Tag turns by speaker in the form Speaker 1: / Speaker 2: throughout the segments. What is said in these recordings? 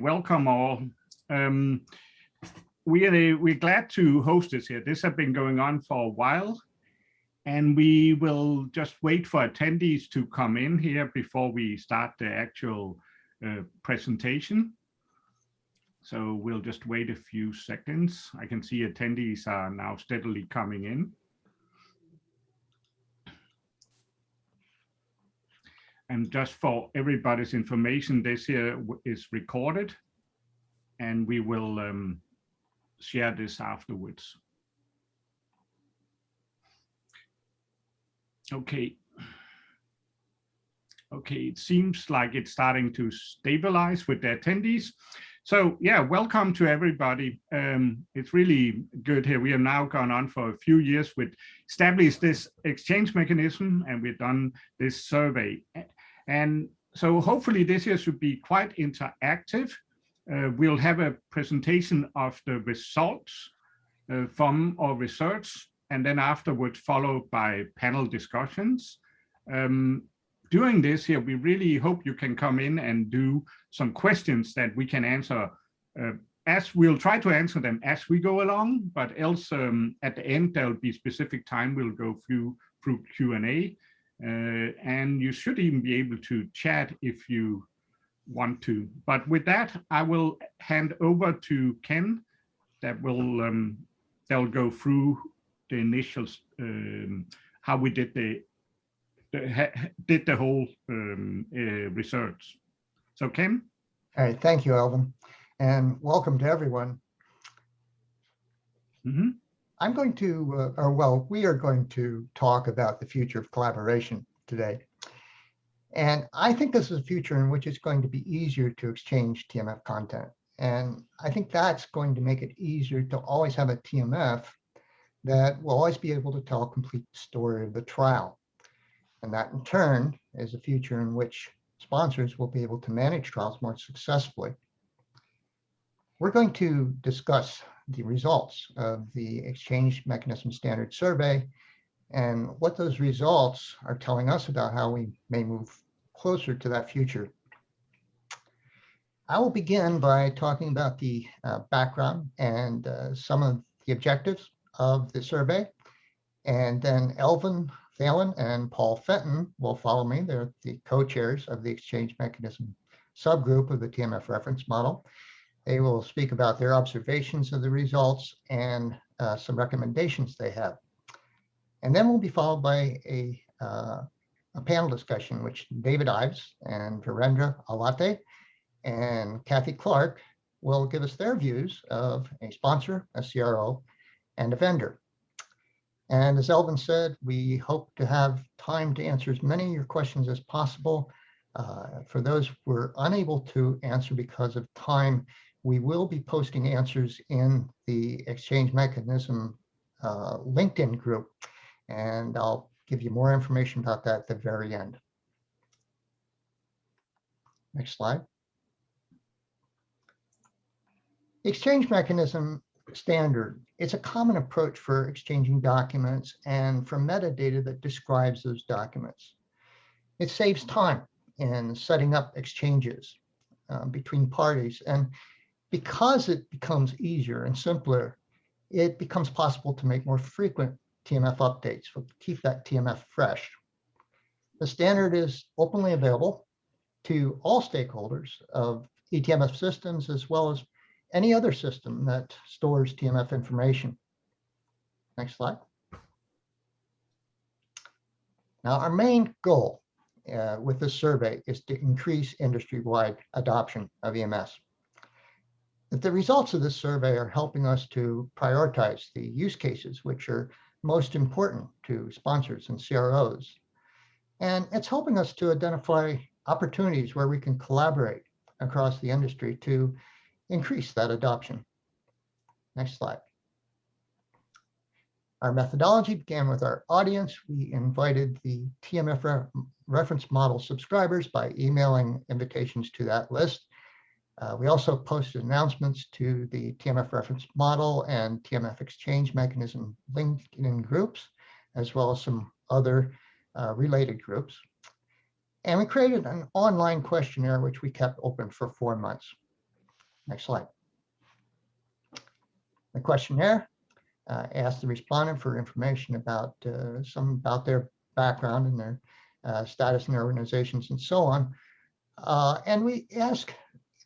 Speaker 1: Welcome all. We're glad to host this here. This has been going on for a while, and we will just wait for attendees to come in here before we start the actual presentation. So we'll just wait a few seconds. I can see attendees are now steadily coming in. And just for everybody's information, this here is recorded, and we will share this afterwards. Okay. Okay, it seems like it's starting to stabilize with the attendees. So yeah, welcome to everybody. It's really good here. We have now gone on for a few years with established this exchange mechanism, and we've done this survey. And so hopefully this year should be quite interactive. We'll have a presentation of the results from our research, and then afterwards followed by panel discussions. During this here, we really hope you can come in and do some questions that we can answer as we'll try to answer them as we go along, but else at the end, there'll be specific time we'll go through Q&A. And you should even be able to chat if you want to. But with that, I will hand over to Ken that will they'll go through the initials, how we did the whole research. So Ken?
Speaker 2: All right, thank you, Alvin, and welcome to everyone.
Speaker 1: Mm-hmm.
Speaker 2: I'm going to, we are going to talk about the future of collaboration today. And I think this is a future in which it's going to be easier to exchange TMF content. And I think that's going to make it easier to always have a TMF that will always be able to tell a complete story of the trial. And that in turn is a future in which sponsors will be able to manage trials more successfully. We're going to discuss the results of the Exchange Mechanism Standard Survey and what those results are telling us about how we may move closer to that future. I will begin by talking about the background and some of the objectives of the survey, and then Elvin Thalen and Paul Fenton will follow me. They're the co-chairs of the Exchange Mechanism subgroup of the TMF reference model. They will speak about their observations of the results and some recommendations they have. And then we'll be followed by a panel discussion, which David Ives and Virendra Alate and Kathy Clark will give us their views of a sponsor, a CRO, and a vendor. And as Elvin said, we hope to have time to answer as many of your questions as possible. For those we're unable to answer because of time, we will be posting answers in the Exchange Mechanism LinkedIn group, and I'll give you more information about that at the very end. Next slide. Exchange Mechanism Standard. It's a common approach for exchanging documents and for metadata that describes those documents. It saves time in setting up exchanges between parties, and because it becomes easier and simpler, it becomes possible to make more frequent TMF updates to keep that TMF fresh. The standard is openly available to all stakeholders of eTMF systems, as well as any other system that stores TMF information. Next slide. Now, our main goal with this survey is to increase industry-wide adoption of EMS. The results of this survey are helping us to prioritize the use cases which are most important to sponsors and CROs. And it's helping us to identify opportunities where we can collaborate across the industry to increase that adoption. Next slide. Our methodology began with our audience. We invited the TMF reference model subscribers by emailing invitations to that list. We also posted announcements to the TMF reference model and TMF exchange mechanism LinkedIn groups, as well as some other related groups. And we created an online questionnaire, which we kept open for 4 months. Next slide. The questionnaire asked the respondent for information about about their background and their status in their organizations and so on. And we ask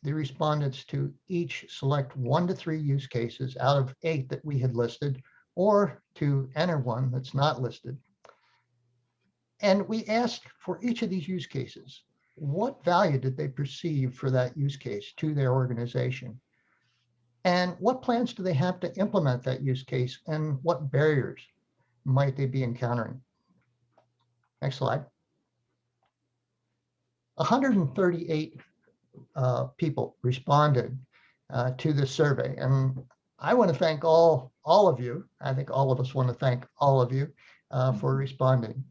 Speaker 2: the respondents to each select 1 to 3 use cases out of 8 that we had listed, or to enter one that's not listed. And we asked for each of these use cases, what value did they perceive for that use case to their organization? And what plans do they have to implement that use case, and what barriers might they be encountering? Next slide. 138 people responded to this survey. And I want to thank all of you. I think all of us want to thank all of you for responding.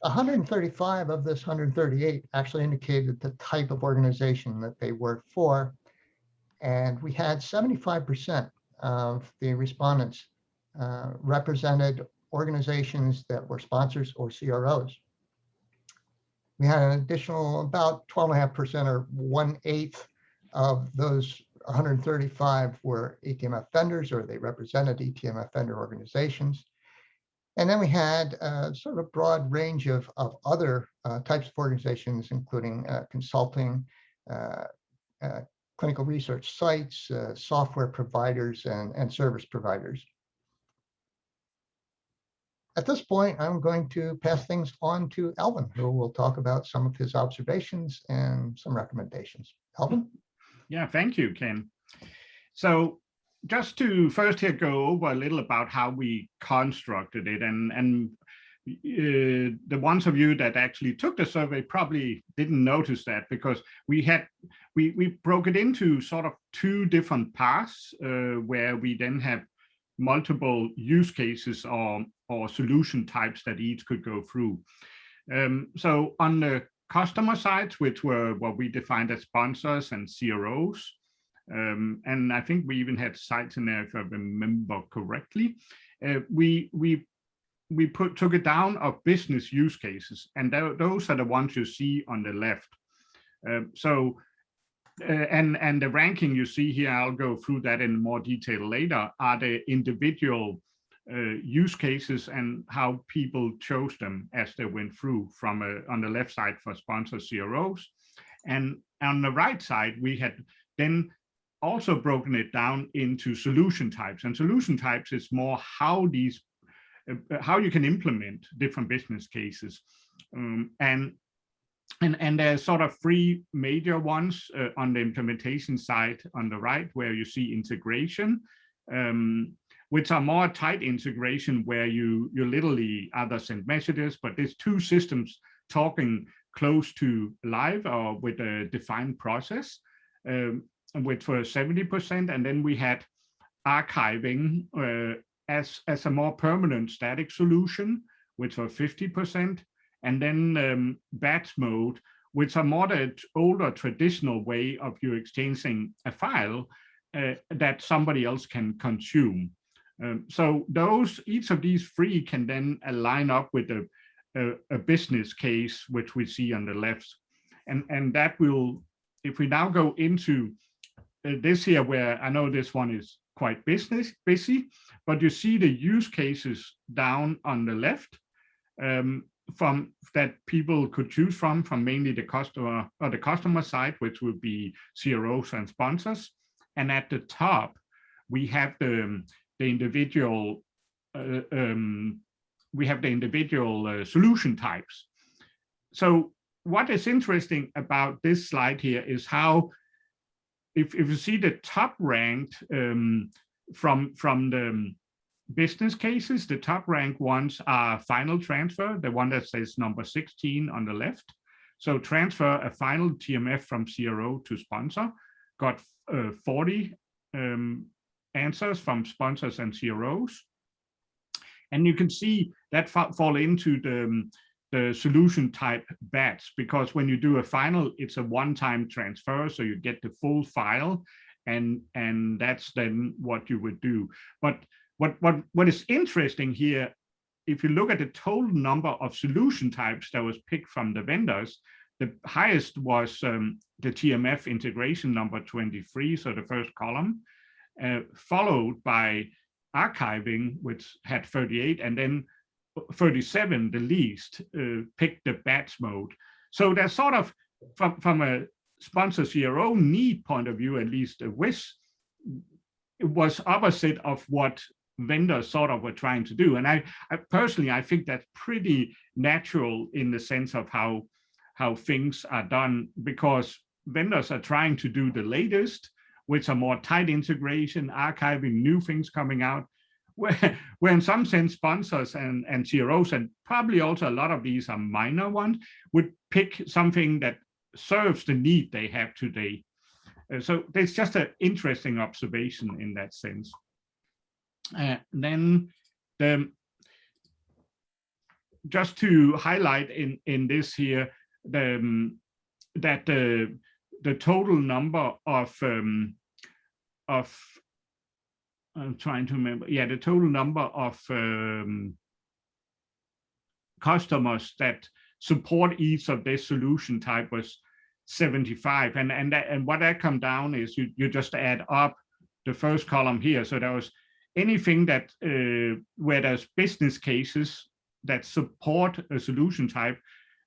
Speaker 2: 135 of this 138 actually indicated the type of organization that they worked for. And we had 75% of the respondents represented organizations that were sponsors or CROs. We had an additional about 12.5%, or 1/8 of those 135 were eTMF vendors, or they represented eTMF vendor organizations. And then we had sort of a broad range of other types of organizations, including consulting, clinical research sites, software providers, and service providers. At this point, I'm going to pass things on to Elvin, who will talk about some of his observations and some recommendations. Elvin?
Speaker 1: Yeah, thank you, Ken. So just to first here go over a little about how we constructed it, and the ones of you that actually took the survey probably didn't notice that, because we broke it into sort of 2 different paths where we then have multiple use cases or solution types that each could go through. So on the customer side, which were what we defined as sponsors and CROs, and I think we even had sites in there, if I remember correctly, we took it down of business use cases, and those are the ones you see on the left. And the ranking you see here, I'll go through that in more detail later, are the individual use cases and how people chose them as they went through, from on the left side for sponsor CROs. And on the right side, we had then also broken it down into solution types. And solution types is more how you can implement different business cases. And there's sort of 3 major ones on the implementation side on the right, where you see integration, which are more tight integration, where you literally either send messages, but there's 2 systems talking close to live or with a defined process, which was 70%. And then we had archiving as a more permanent static solution, which was 50%. And then batch mode, which are more the older traditional way of you exchanging a file that somebody else can consume. So each of these 3 can then line up with a business case, which we see on the left. And that will, if we now go into this here, where I know this one is quite busy, but you see the use cases down on the left, from that people could choose from mainly the customer or the customer side, which would be CROs and sponsors. And at the top, we have the individual solution types. So what is interesting about this slide here is how, if you see the top ranked from the business cases, the top ranked ones are final transfer, the one that says number 16 on the left. So transfer a final TMF from CRO to sponsor, got 40 answers from sponsors and CROs. And you can see that fall into the solution type batch, because when you do a final, it's a one-time transfer, so you get the full file, and that's then what you would do. But what is interesting here, if you look at the total number of solution types that was picked from the vendors, the highest was the TMF integration number 23, so the first column, followed by archiving, which had 38, and then 37, the least, picked the batch mode. So there's sort of, from a sponsor CRO need point of view, at least a wish, it was opposite of what vendors sort of were trying to do. And I personally, I think that's pretty natural in the sense of how things are done, because vendors are trying to do the latest, which are more tight integration, archiving, new things coming out, where in some sense sponsors and CROs, and probably also a lot of these are minor ones, would pick something that serves the need they have today. So it's just an interesting observation in that sense. Then just to highlight in this here, that the total number of I'm trying to remember, yeah, the total number of customers that support each of this solution type was 75, and what that come down is you just add up the first column here. So there was anything that where there's business cases that support a solution type.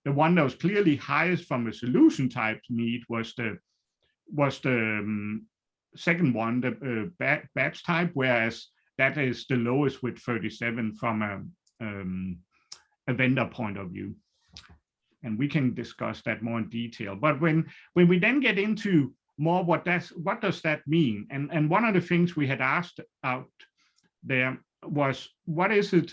Speaker 1: The one that was clearly highest from a solution type need was the second one, the batch type, whereas that is the lowest with 37 from a vendor point of view. And we can discuss that more in detail. But when we then get into more what does that mean? And one of the things we had asked out there was, what is it?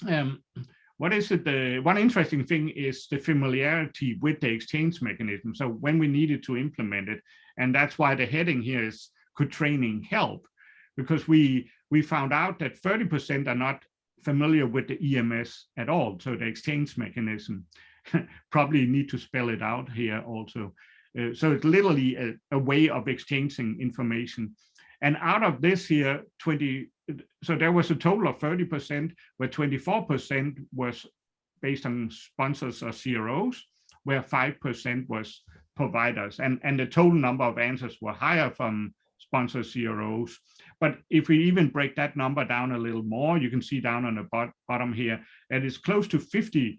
Speaker 1: One interesting thing is the familiarity with the exchange mechanism. So when we needed to implement it, and that's why the heading here is, could training help? Because we found out that 30% are not familiar with the EMS at all. So the exchange mechanism, probably need to spell it out here also. So it's literally a way of exchanging information. And out of this here, so there was a total of 30%, where 24% was based on sponsors or CROs, where 5% was providers. And the total number of answers were higher from sponsor CROs. But if we even break that number down a little more, you can see down on the bottom here, that is close to 50%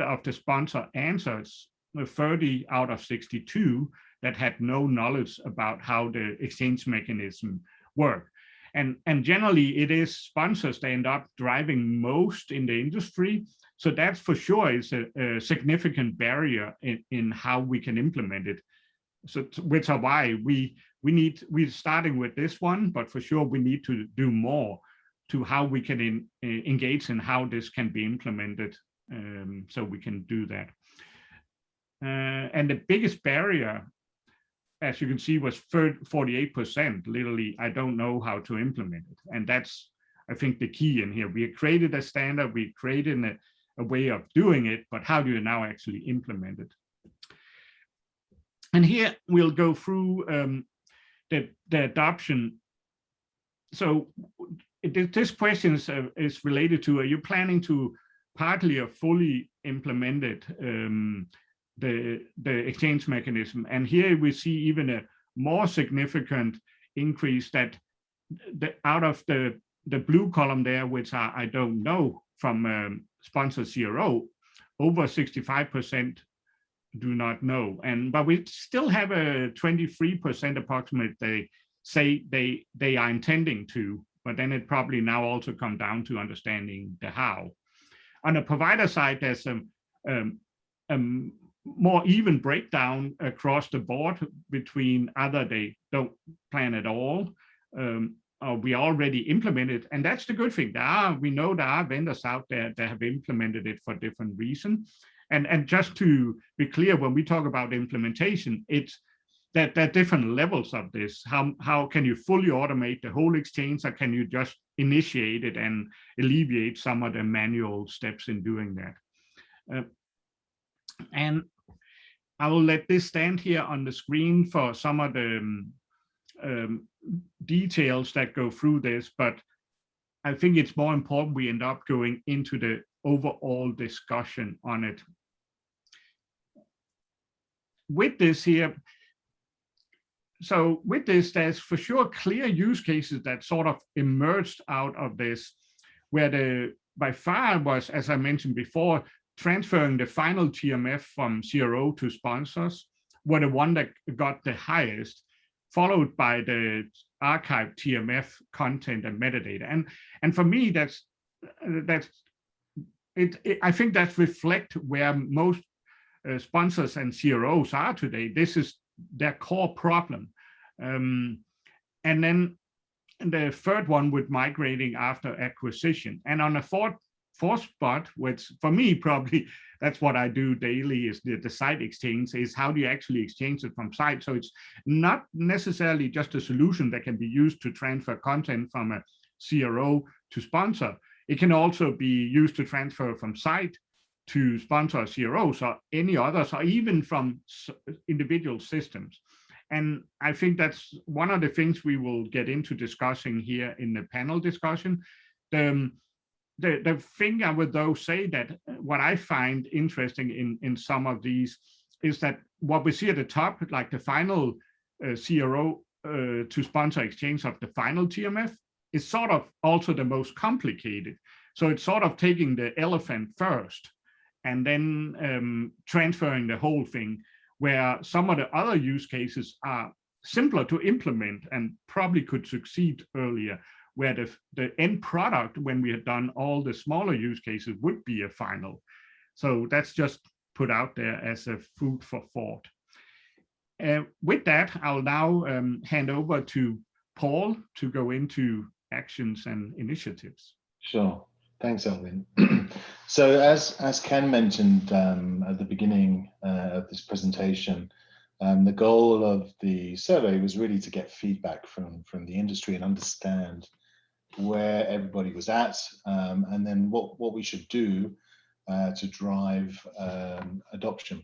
Speaker 1: of the sponsor answers, 30 out of 62, that had no knowledge about how the exchange mechanism worked. And generally, it is sponsors that end up driving most in the industry. So that's for sure is a significant barrier in how we can implement it. So which are why we're starting with this one, but for sure we need to do more to how we can engage in how this can be implemented, so we can do that. And the biggest barrier, as you can see, was 48%. Literally, I don't know how to implement it. And that's, I think, the key in here. We created a standard, we created a way of doing it, but how do you now actually implement it? And here we'll go through the adoption. So this question is related to, are you planning to partly or fully implement it, the exchange mechanism? And here we see even a more significant increase, that out of the blue column there, which I don't know, from sponsor CRO, over 65% do not know. But we still have a 23% approximate, they say they are intending to, but then it probably now also come down to understanding the how. On the provider side, there's a more even breakdown across the board between either they don't plan at all, or we already implemented, and that's the good thing. We know there are vendors out there that have implemented it for different reasons. And just to be clear, when we talk about implementation, it's that there are different levels of this. How can you fully automate the whole exchange, or can you just initiate it and alleviate some of the manual steps in doing that? And I will let this stand here on the screen for some of the details that go through this, but I think it's more important we end up going into the overall discussion on it. with this here, so with this, there's for sure clear use cases that sort of emerged out of this, where the by far was, as I mentioned before, transferring the final TMF from CRO to sponsors were the one that got the highest, followed by the archived TMF content and metadata. And for me, that's it. I think that reflects where most sponsors and CROs are today. This is their core problem. And then the third one with migrating after acquisition. And on a fourth spot, which for me, probably that's what I do daily, is the site exchange, is how do you actually exchange it from site? So it's not necessarily just a solution that can be used to transfer content from a CRO to sponsor. It can also be used to transfer from site to sponsor CROs or any others, or even from individual systems. And I think that's one of the things we will get into discussing here in the panel discussion. The thing I would though say that what I find interesting in some of these is that what we see at the top, like the final CRO to sponsor exchange of the final TMF, is sort of also the most complicated. So it's sort of taking the elephant first and then transferring the whole thing, where some of the other use cases are simpler to implement and probably could succeed earlier, where the end product, when we had done all the smaller use cases, would be a final. So that's just put out there as a food for thought. With that, I'll now hand over to Paul to go into actions and initiatives.
Speaker 3: Sure. Thanks, Elvin. So as Ken mentioned at the beginning of this presentation, the goal of the survey was really to get feedback from the industry and understand where everybody was at, and then what we should do to drive adoption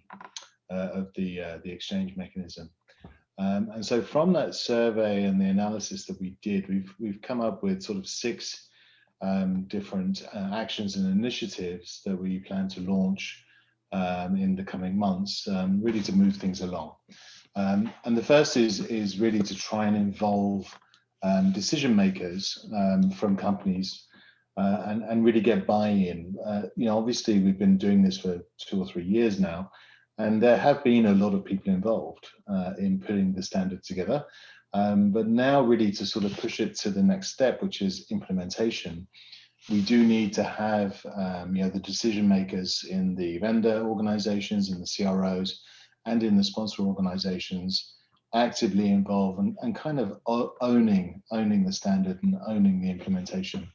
Speaker 3: of the exchange mechanism. And so from that survey and the analysis that we did, we've come up with sort of 6 different actions and initiatives that we plan to launch in the coming months, really to move things along. And the first is really to try and involve decision makers from companies and really get buy-in. Obviously we've been doing this for 2 or 3 years now, and there have been a lot of people involved in putting the standard together. But now really to sort of push it to the next step, which is implementation, we do need to have the decision makers in the vendor organizations, in the CROs, and in the sponsor organizations actively involved and kind of owning the standard and owning the implementation.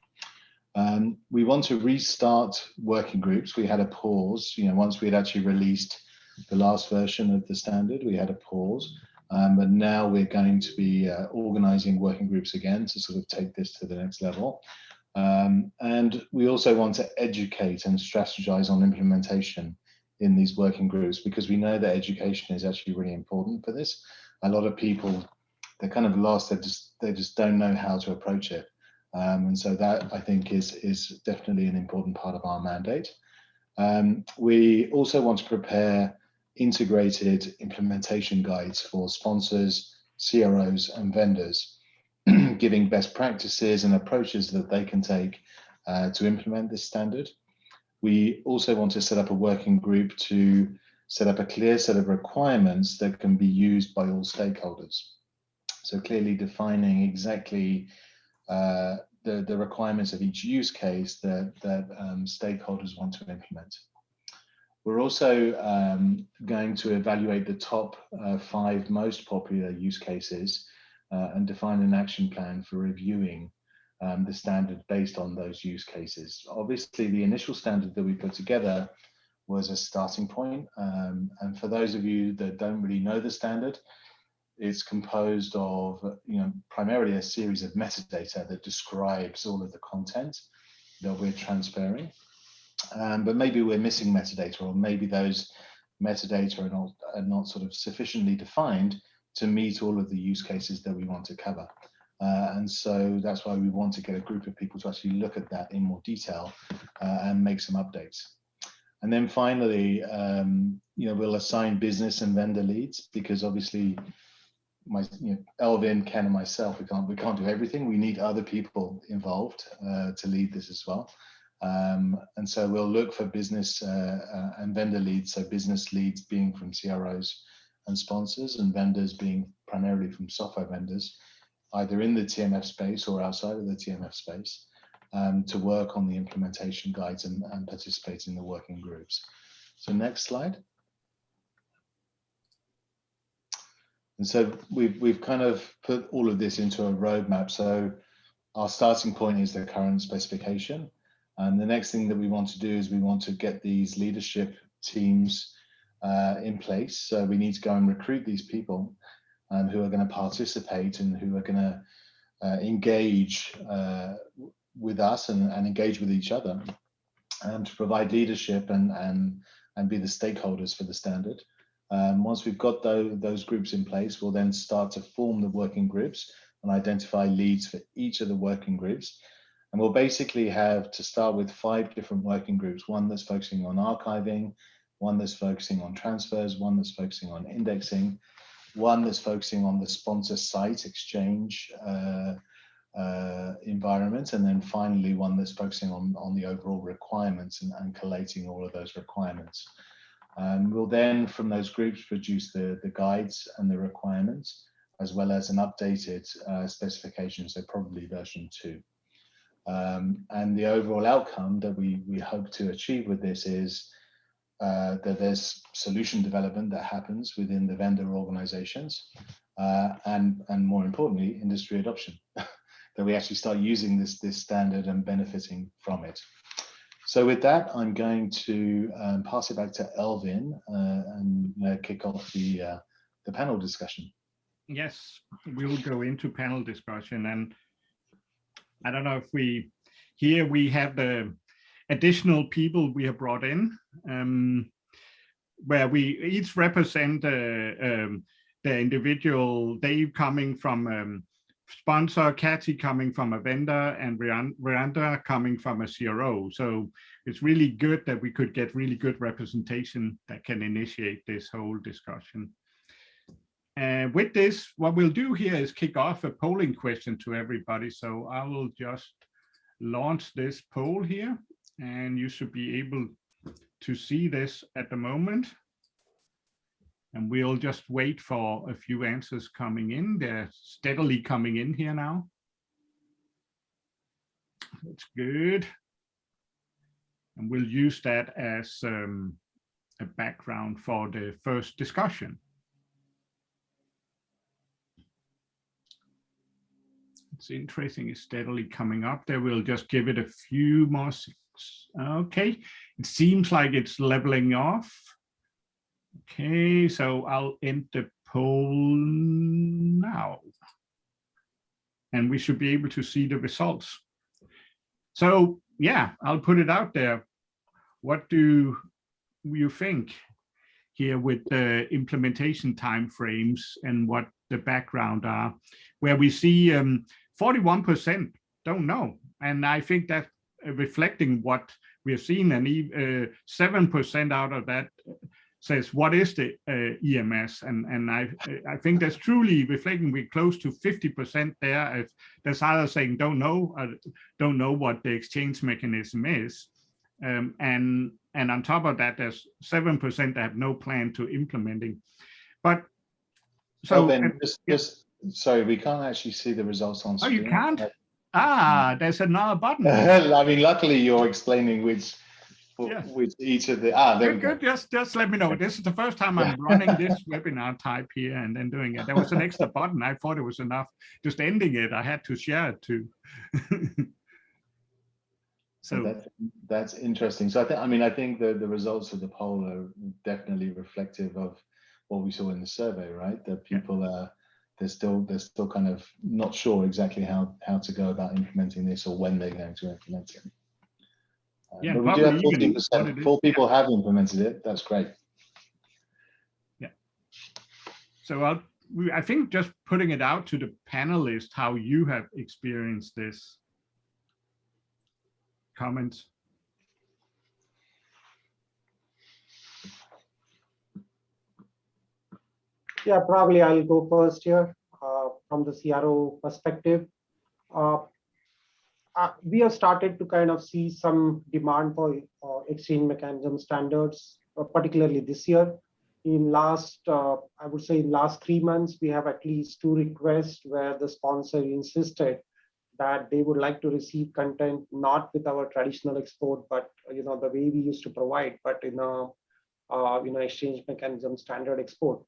Speaker 3: We want to restart working groups. We had a pause, once we had actually released the last version of the standard, we had a pause. But now we're going to be organizing working groups again to sort of take this to the next level. And we also want to educate and strategize on implementation in these working groups, because we know that education is actually really important for this. A lot of people, they're kind of lost, they just don't know how to approach it. And so that, I think, is definitely an important part of our mandate. We also want to prepare integrated implementation guides for sponsors, CROs, and vendors, giving best practices and approaches that they can take to implement this standard. We also want to set up a working group to set up a clear set of requirements that can be used by all stakeholders. So clearly defining exactly the requirements of each use case that stakeholders want to implement. We're also going to evaluate the top 5 most popular use cases and define an action plan for reviewing the standard based on those use cases. Obviously, the initial standard that we put together was a starting point. And for those of you that don't really know the standard, it's composed of primarily a series of metadata that describes all of the content that we're transferring. But maybe we're missing metadata, or maybe those metadata are not sort of sufficiently defined to meet all of the use cases that we want to cover. And so that's why we want to get a group of people to actually look at that in more detail and make some updates. And then finally, we'll assign business and vendor leads, because obviously Elvin, Ken, and myself, we can't do everything. We need other people involved to lead this as well. And so we'll look for business and vendor leads. So business leads being from CROs and sponsors, and vendors being primarily from software vendors, either in the TMF space or outside of the TMF space, to work on the implementation guides and participate in the working groups. So next slide. And so we've kind of put all of this into a roadmap. So our starting point is the current specification. And the next thing that we want to do is we want to get these leadership teams in place. So we need to go and recruit these people who are going to participate and who are going to engage with us and engage with each other, and to provide leadership and be the stakeholders for the standard. Once we've got those groups in place, we'll then start to form the working groups and identify leads for each of the working groups. And we'll basically have to start with 5 different working groups: one that's focusing on archiving, one that's focusing on transfers, one that's focusing on indexing, one that's focusing on the sponsor site exchange environment, and then finally one that's focusing on the overall requirements and collating all of those requirements. We'll then, from those groups, produce the guides and the requirements, as well as an updated specification, so probably version 2. And the overall outcome that we hope to achieve with this is that there's solution development that happens within the vendor organizations, and more importantly, industry adoption, that we actually start using this standard and benefiting from it. So with that, I'm going to pass it back to Elvin and kick off the panel discussion.
Speaker 1: Yes, we'll go into panel discussion, and I don't know if we have the additional people we have brought in, where we each represent the individual. Dave coming from sponsor, Cathy coming from a vendor, and Miranda coming from a CRO. So it's really good that we could get really good representation that can initiate this whole discussion. And with this, what we'll do here is kick off a polling question to everybody. So I will just launch this poll here, and you should be able to see this at the moment. And we'll just wait for a few answers coming in. They're steadily coming in here now. That's good. And we'll use that as a background for the first discussion. It's interesting, it's steadily coming up there. We'll just give it a few more seconds. Okay, it seems like it's leveling off. Okay, so I'll end the poll now. And we should be able to see the results. So yeah, I'll put it out there. What do you think here with the implementation timeframes and what the background are, where we see 41% don't know. And I think that reflecting what we have seen, and 7% out of that says, what is the EMS? And I think that's truly reflecting. We're close to 50% there. If there's either saying don't know, or don't know what the exchange mechanism is. And on top of that, there's 7% that have no plan to implementing. But so
Speaker 3: then just sorry, we can't actually see the results on screen.
Speaker 1: Oh, you can't? There's another button.
Speaker 3: I mean, luckily you're explaining which each of the there we go.
Speaker 1: Just let me know. This is the first time I'm running this webinar type here and then doing it. There was an extra button. I thought it was enough just ending it. I had to share it too. So
Speaker 3: that's interesting. So I think the results of the poll are definitely reflective of what we saw in the survey, right? That people they're still kind of not sure exactly how to go about implementing this or when they're going to implement it.
Speaker 1: Yeah,
Speaker 3: but we do have 14%. 4 people have implemented it. That's great.
Speaker 1: Yeah. So I think just putting it out to the panelists how you have experienced this. Comments?
Speaker 4: Yeah, probably I'll go first here from the CRO perspective. Uh, we have started to kind of see some demand for exchange mechanism standards, particularly this year. In last, I would say in last 3 months, we have at least 2 requests where the sponsor insisted that they would like to receive content not with our traditional export, but the way we used to provide, but in a exchange mechanism standard export.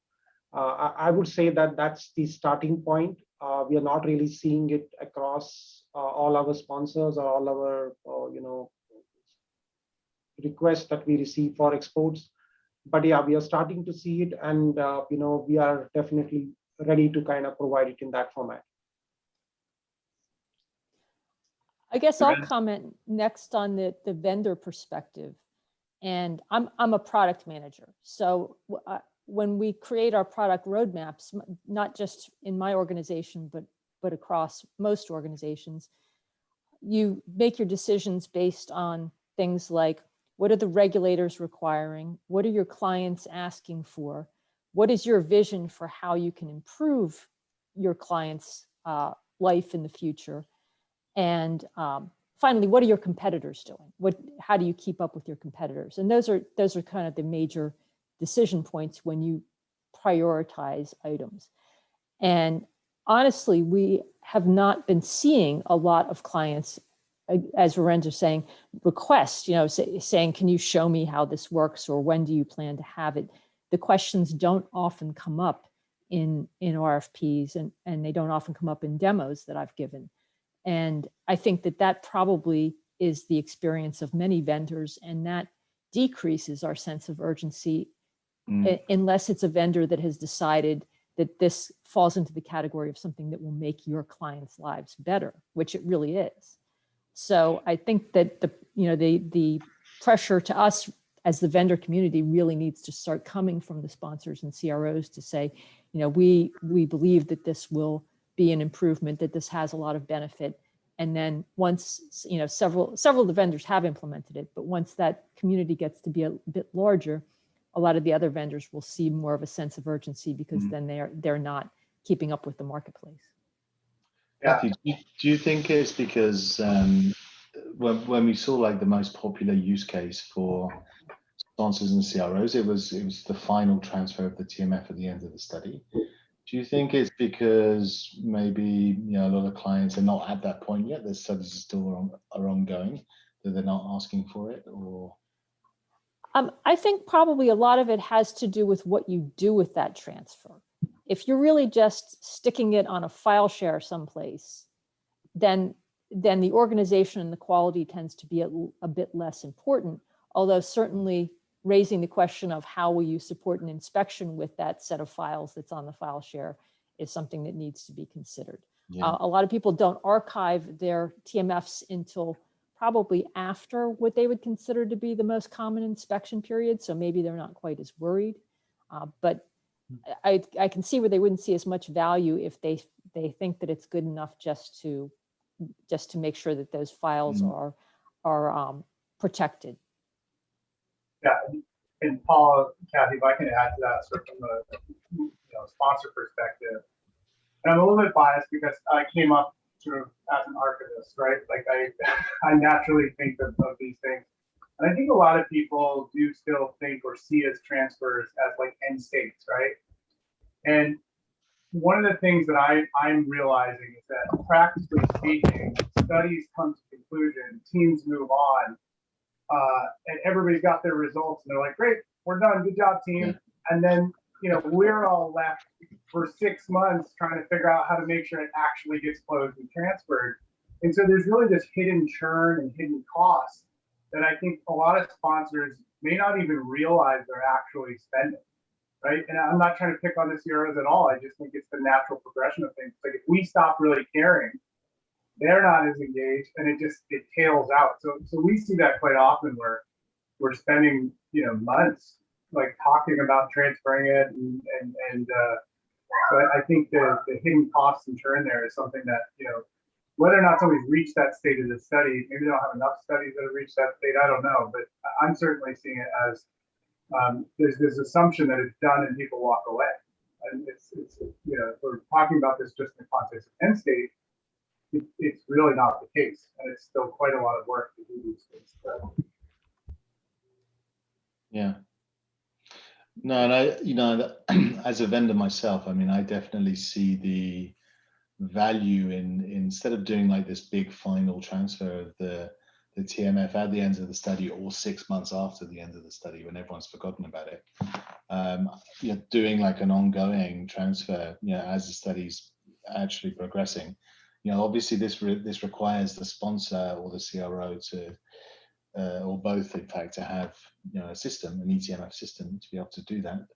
Speaker 4: I would say that that's the starting point. We are not really seeing it across all our sponsors or all our requests that we receive for exports. But yeah, we are starting to see it, and we are definitely ready to kind of provide it in that format.
Speaker 5: I guess I'll comment next on the vendor perspective. And I'm a product manager. So when we create our product roadmaps, not just in my organization, but across most organizations, you make your decisions based on things like, what are the regulators requiring? What are your clients asking for? What is your vision for how you can improve your clients' life in the future? And finally, what are your competitors doing? How do you keep up with your competitors? And those are kind of the major decision points when you prioritize items. And honestly, we have not been seeing a lot of clients, as Lorenzo's saying, request, saying, can you show me how this works, or when do you plan to have it? The questions don't often come up in RFPs, and they don't often come up in demos that I've given. And I think that probably is the experience of many vendors, and that decreases our sense of urgency unless it's a vendor that has decided that this falls into the category of something that will make your clients' lives better, which it really is. So I think that the pressure to us as the vendor community really needs to start coming from the sponsors and CROs to say, we believe that this will be an improvement, that this has a lot of benefit. And then once, several of the vendors have implemented it, but once that community gets to be a bit larger, a lot of the other vendors will see more of a sense of urgency, because then they're not keeping up with the marketplace.
Speaker 3: Matthew, do you think it's because when we saw like the most popular use case for sponsors and CROs, it was the final transfer of the TMF at the end of the study? Do you think it's because maybe a lot of clients are not at that point yet? The studies are still ongoing, that they're not asking for it, or?
Speaker 5: I think probably a lot of it has to do with what you do with that transfer. If you're really just sticking it on a file share someplace, then the organization and the quality tends to be a bit less important. Although certainly raising the question of how will you support an inspection with that set of files that's on the file share is something that needs to be considered. Yeah. A lot of people don't archive their TMFs until probably after what they would consider to be the most common inspection period. So maybe they're not quite as worried, but I can see where they wouldn't see as much value if they think that it's good enough just to make sure that those files are protected.
Speaker 6: Yeah, and Paul, Kathy, if I can add to that, sort of from the sponsor perspective, and I'm a little bit biased because I came up sort of as an archivist, right? Like I naturally think of these things, and I think a lot of people do still think or see as transfers as like end states, right? And one of the things that I'm realizing is that practically speaking, studies come to conclusion, teams move on. And everybody's got their results, and they're like, "Great, we're done. Good job, team." Yeah. And then, we're all left for 6 months trying to figure out how to make sure it actually gets closed and transferred. And so there's really this hidden churn and hidden costs that I think a lot of sponsors may not even realize they're actually spending, right? And I'm not trying to pick on the CROs at all. I just think it's the natural progression of things. Like if we stop really caring, they're not as engaged, and it tails out. So we see that quite often where we're spending months like talking about transferring it, and so I think the hidden costs and churn there is something that whether or not somebody's reached that state of the study, maybe they don't have enough studies that have reached that state. I don't know, but I'm certainly seeing it as there's this assumption that it's done and people walk away. And it's you know, if we're talking about this just in the context of end state, it's really not the case, and it's still quite a lot of work to do these things. So.
Speaker 3: Yeah. No, and I, you know, as a vendor myself, I mean, I definitely see the value in instead of doing like this big final transfer of the TMF at the end of the study or 6 months after the end of the study when everyone's forgotten about it, you're doing like an ongoing transfer, you know, as the study's actually progressing. You know, obviously this requires the sponsor or the CRO to or both, in fact, to have, you know, a system, an eTMF system, to be able to do that.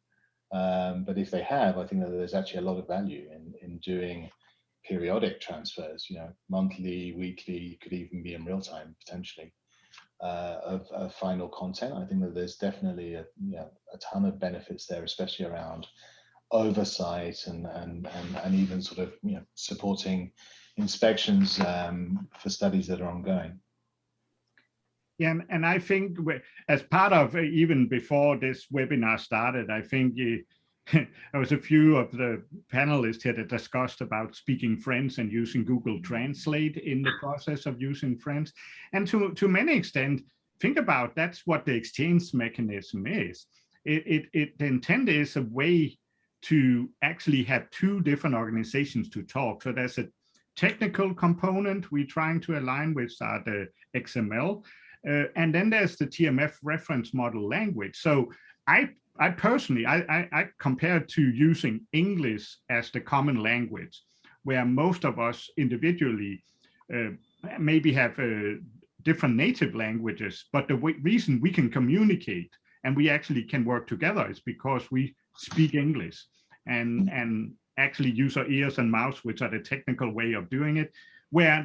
Speaker 3: But if they have, I think that there's actually a lot of value in doing periodic transfers, you know, monthly, weekly, could even be in real time potentially, of final content. I think that there's definitely a ton of benefits there, especially around oversight and even sort of, you know, supporting inspections for studies that are ongoing.
Speaker 1: Yeah, and I think as part of, even before this webinar started, I think there was a few of the panelists here that discussed about speaking French and using Google Translate in the process of using French. And to many extent, think about that's what the exchange mechanism is. The intent is a way to actually have two different organizations to talk. So there's a technical component we're trying to align with, the XML. And then there's the TMF reference model language. So I personally, I compare it to using English as the common language, where most of us individually maybe have different native languages, but the reason we can communicate and we actually can work together is because we speak English and actually use our ears and mouths, which are the technical way of doing it, where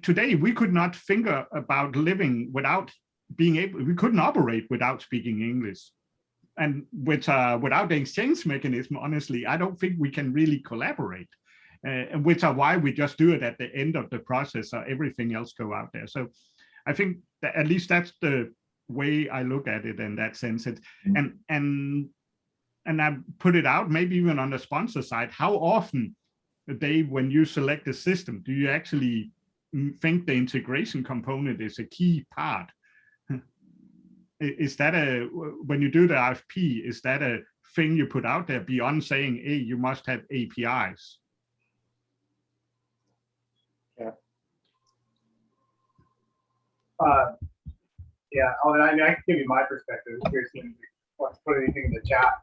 Speaker 1: today we could not think about living without being able, we couldn't operate without speaking English. And without the exchange mechanism, honestly, I don't think we can really collaborate, which are why we just do it at the end of the process, or everything else go out there. So I think that at least that's the way I look at it in that sense. And I put it out, maybe even on the sponsor side, how often when you select a system, do you actually think the integration component is a key part? Is that when you do the RFP, is that a thing you put out there beyond saying, hey, you must have APIs?
Speaker 6: Yeah. Yeah, I mean, I can give you my perspective. If you're wants to put anything in the chat.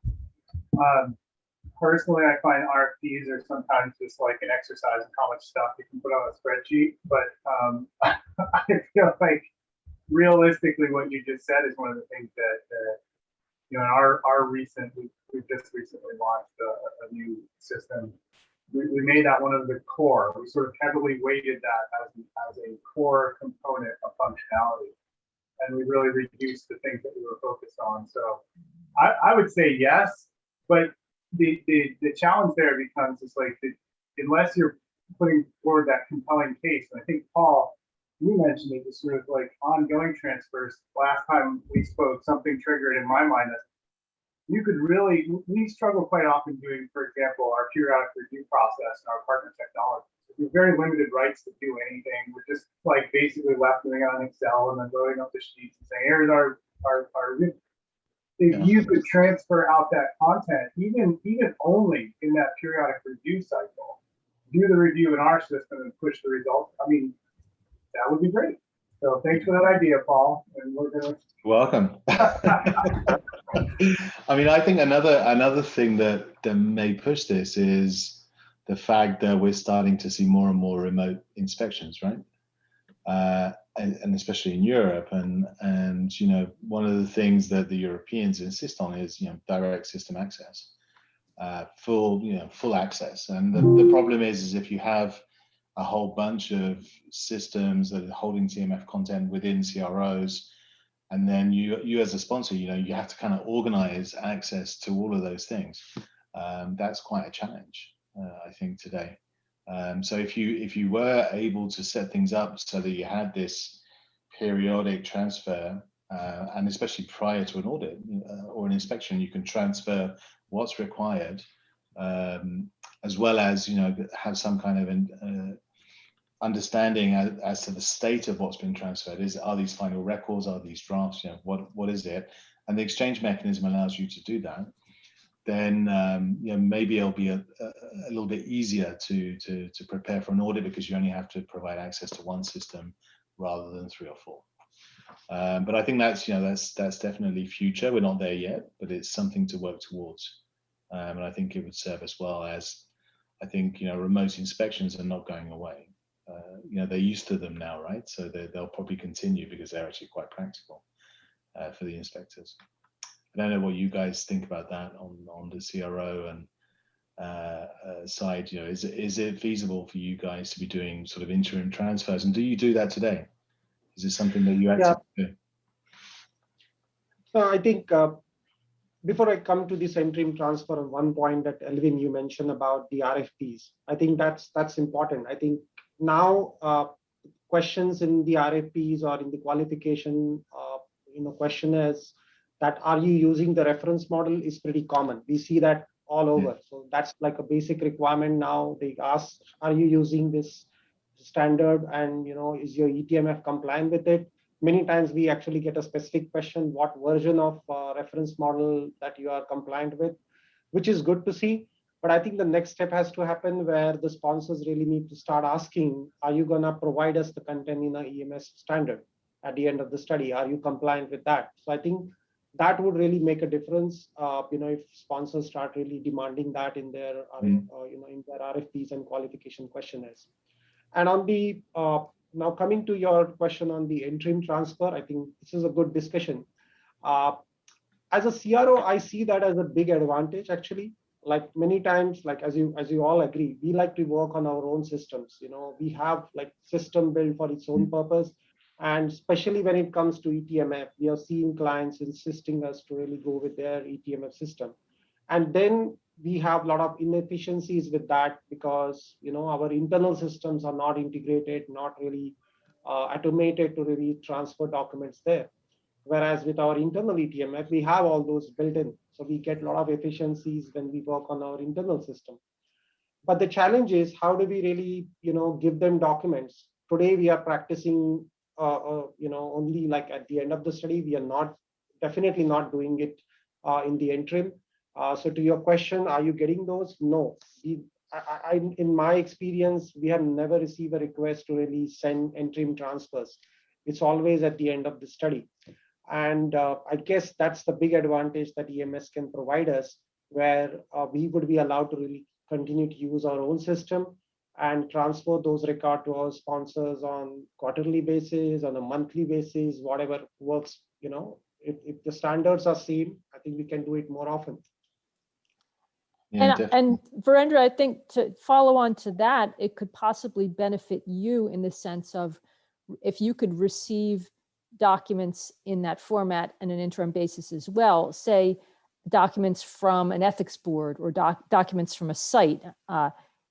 Speaker 6: Personally, I find RFPs are sometimes just like an exercise in how much stuff you can put on a spreadsheet. But I feel like realistically, what you just said is one of the things that you know, in we've just recently launched a new system. We made that one of the core. We sort of heavily weighted that as a core component of functionality, and we really reduced the things that we were focused on. So I would say yes, but the challenge there becomes is like unless you're putting forward that compelling case, and I think Paul, you mentioned it, was sort of like ongoing transfers. Last time we spoke, something triggered in my mind that you could really, we struggle quite often doing, for example, our periodic review process and our partner technology. We have very limited rights to do anything. We're just like basically left doing it on Excel and then loading up the sheets and saying, here's our if you could transfer out that content, even only in that periodic review cycle, do the review in our system and push the results, I mean, that would be great. So thanks for that idea, Paul. And we're gonna
Speaker 3: welcome. I mean, I think another thing that may push this is the fact that we're starting to see more and more remote inspections, right? And especially in Europe, and you know, one of the things that the Europeans insist on is, you know, direct system access, full access. And the problem is if you have a whole bunch of systems that are holding TMF content within CROs, and then you as a sponsor, you know, you have to kind of organize access to all of those things. That's quite a challenge, I think, today. So if you were able to set things up so that you had this periodic transfer and especially prior to an audit or an inspection, you can transfer what's required, as well as, you know, have some kind of understanding as to the state of what's been transferred. Are these final records? Are these drafts? You know, what is it? And the exchange mechanism allows you to do that. Then you know, maybe it'll be a little bit easier to prepare for an audit, because you only have to provide access to one system rather than 3 or 4. But I think that's, you know, that's definitely future. We're not there yet, but it's something to work towards. And I think it would serve as well as, I think, you know, remote inspections are not going away. You know, they're used to them now, right? So they'll probably continue because they're actually quite practical for the inspectors. I don't know what you guys think about that on the CRO and side. You know, is it feasible for you guys to be doing sort of interim transfers? And do you do that today? Is this something that you actively do?
Speaker 4: So I think before I come to this interim transfer, one point that Elvin, you mentioned about the RFPs, I think that's important. I think now questions in the RFPs or in the qualification, you know, question is that are you using the reference model is pretty common. We see that all over. So that's like a basic requirement now. They ask, are you using this standard, and, you know, is your ETMF compliant with it? Many times we actually get a specific question, what version of reference model that you are compliant with, which is good to see. But I think the next step has to happen where the sponsors really need to start asking, are you going to provide us the content in an EMS standard at the end of the study? Are you compliant with that? So I think that would really make a difference, you know, if sponsors start really demanding that in their, you know, in their RFPs and qualification questionnaires. And on the, now coming to your question on the interim transfer, I think this is a good discussion. As a CRO, I see that as a big advantage, actually. Like many times, like as you all agree, we like to work on our own systems. You know, we have like system built for its own purpose. And especially when it comes to ETMF, we are seeing clients insisting us to really go with their ETMF system. And then we have a lot of inefficiencies with that because, you know, our internal systems are not integrated, not really automated to really transfer documents there. Whereas with our internal ETMF, we have all those built in. So we get a lot of efficiencies when we work on our internal system. But the challenge is, how do we really, you know, give them documents? Today, we are practicing, you know, only like at the end of the study. We are definitely not doing it in the interim. So to your question, are you getting those? No. In my experience, we have never received a request to really send interim transfers. It's always at the end of the study. And I guess that's the big advantage that EMS can provide us, where we would be allowed to really continue to use our own system and transfer those records to our sponsors on quarterly basis, on a monthly basis, whatever works. You know, if the standards are same, I think we can do it more often.
Speaker 5: Yeah, and Virendra, I think to follow on to that, it could possibly benefit you in the sense of if you could receive documents in that format on an interim basis as well, say documents from an ethics board or documents from a site,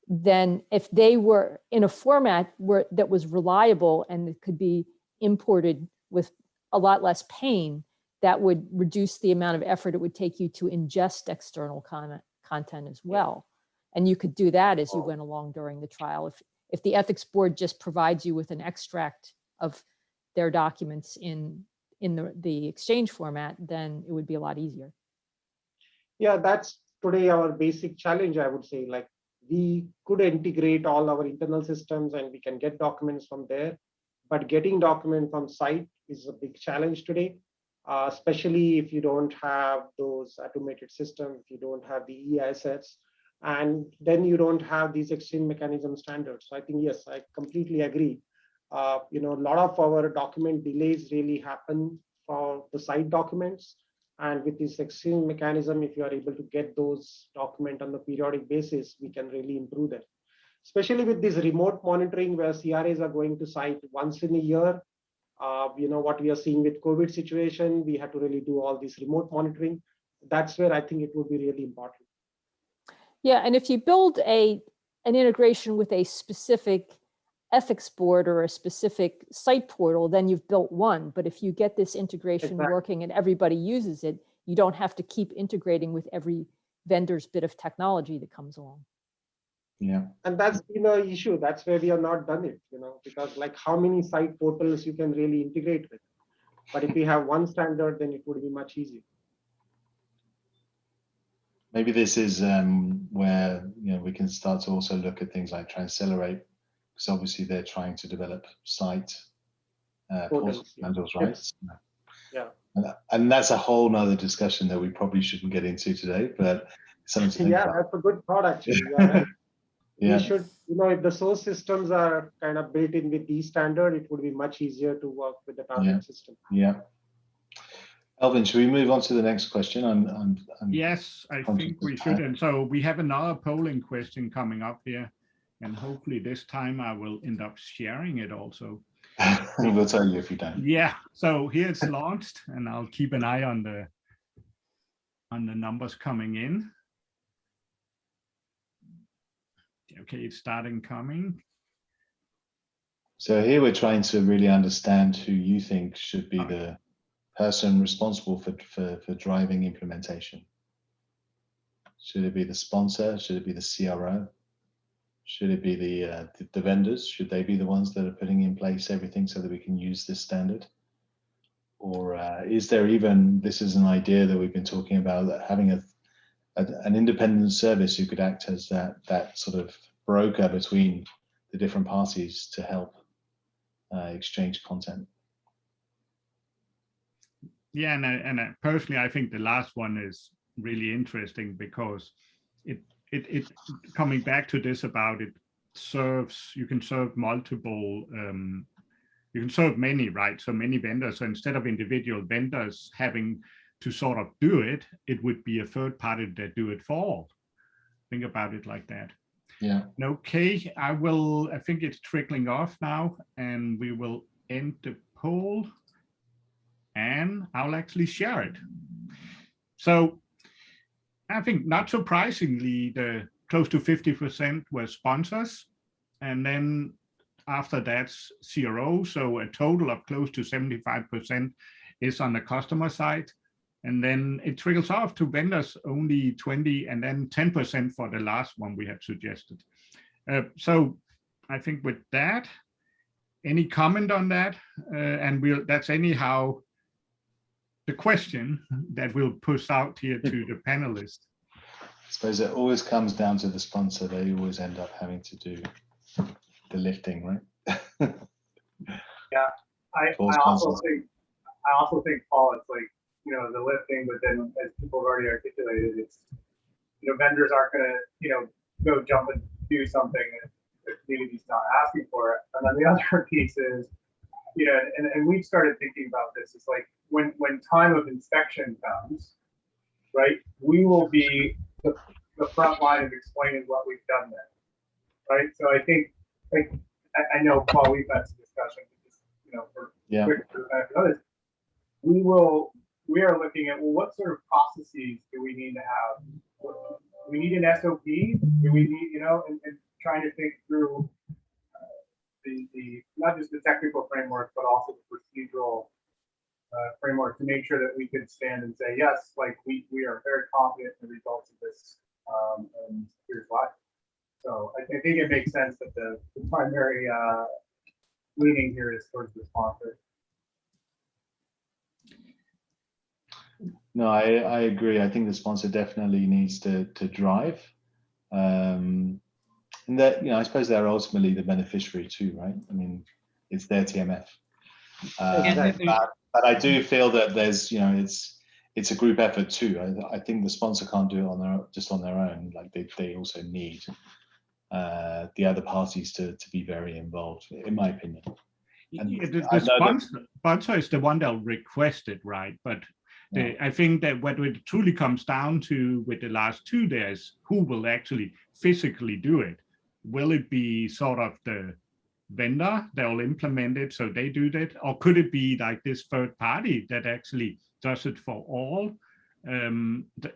Speaker 5: then if they were in a format that was reliable and it could be imported with a lot less pain, that would reduce the amount of effort it would take you to ingest external content as well. And you could do that as you went along during the trial. If the ethics board just provides you with an extract of their documents in the exchange format, then it would be a lot easier.
Speaker 4: Yeah, that's today our basic challenge, I would say. Like, we could integrate all our internal systems and we can get documents from there, but getting document from site is a big challenge today, especially if you don't have those automated systems, if you don't have the e-assets, and then you don't have these exchange mechanism standards. So I think, yes, I completely agree. You know, a lot of our document delays really happen for the site documents. And with this exchange mechanism, if you are able to get those documents on a periodic basis, we can really improve them. Especially with this remote monitoring where CRAs are going to site once in a year. You know, what we are seeing with COVID situation, we had to really do all this remote monitoring. That's where I think it would be really important.
Speaker 5: Yeah, and if you build an integration with a specific ethics board or a specific site portal, then you've built one. But if you get this integration working and everybody uses it, you don't have to keep integrating with every vendor's bit of technology that comes along.
Speaker 3: Yeah.
Speaker 4: And that's been an issue. That's where we have not done it, because like how many site portals you can really integrate with. But if we have one standard, then it would be much easier.
Speaker 3: Maybe this is where we can start to also look at things like Transcelerate, because obviously they're trying to develop site portal handles, right?
Speaker 4: Yeah.
Speaker 3: And that's a whole nother discussion that we probably shouldn't get into today, but something to think about.
Speaker 4: That's a good thought actually. Yeah.
Speaker 3: Yeah.
Speaker 4: We should, if the source systems are kind of built in with these standard, it would be much easier to work with the target system.
Speaker 3: Yeah. Elvin, should we move on to the next question?
Speaker 1: Yes, I think we should. And so we have another polling question coming up here, and hopefully this time I will end up sharing it also.
Speaker 3: We'll tell you if you don't.
Speaker 1: Yeah, so here it's launched, and I'll keep an eye on the numbers coming in. Okay, it's starting coming.
Speaker 3: So here we're trying to really understand who you think should be the person responsible for driving implementation. Should it be the sponsor? Should it be the CRO? Should it be the vendors? Should they be the ones that are putting in place everything so that we can use this standard? Or is there even, this is an idea that we've been talking about, that having an independent service who could act as that sort of broker between the different parties to help exchange content.
Speaker 1: Yeah, and personally, I think the last one is really interesting because it coming back to this about it serves, you can serve multiple, you can serve many, right? So many vendors. So instead of individual vendors having to sort of do it, it would be a third party that do it for all. Think about it like that.
Speaker 3: Yeah.
Speaker 1: Okay, I think it's trickling off now, and we will end the poll, and I'll actually share it. So I think not surprisingly, the close to 50% were sponsors, and then after that's CRO. So a total of close to 75% is on the customer side. And then it trickles off to vendors, only 20, and then 10% for the last one we had suggested. So I think with that, any comment on that? And that's anyhow the question that we'll push out here to the panelists.
Speaker 3: I suppose it always comes down to the sponsor. They always end up having to do the lifting, right?
Speaker 6: Yeah, I also think, Paul, it's like, the lifting, but then as people have already articulated, it's, vendors aren't going to, go jump and do something that the community's not asking for it. And then the other piece is, and we've started thinking about this, it's like when time of inspection comes, right, we will be the front line of explaining what we've done there, right? So I think, like, I know, Paul, we've had some discussion, for the benefit of others. We are looking at, well, what sort of processes do we need to have? Do we need an SOP? Do we need, and trying to think through the not just the technical framework, but also the procedural framework to make sure that we could stand and say, yes, like we are very confident in the results of this, and here's why. So I think it makes sense that the primary leaning here is towards the sponsor.
Speaker 3: No, I agree. I think the sponsor definitely needs to drive. And that, I suppose they're ultimately the beneficiary too, right? I mean, it's their TMF. But I do feel that there's, it's a group effort too. I think the sponsor can't do it just on their own. Like they also need the other parties to be very involved, in my opinion. And
Speaker 1: the sponsor is the one that'll request it, right? But I think that what it truly comes down to with the last two days, who will actually physically do it? Will it be sort of the vendor that will implement it, so they do that? Or could it be like this third party that actually does it for all,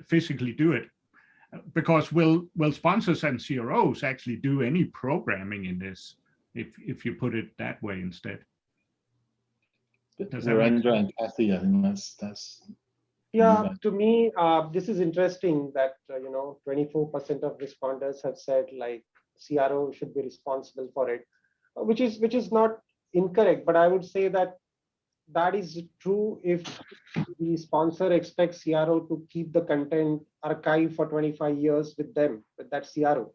Speaker 1: physically do it? Because will sponsors and CROs actually do any programming in this? if you put it that way instead. Does that make
Speaker 3: Narendra and Kathy, I think that's
Speaker 4: Yeah, to me, this is interesting that 24% of responders have said like CRO should be responsible for it, which is not incorrect, but I would say that is true if the sponsor expects CRO to keep the content archived for 25 years with them, with that CRO.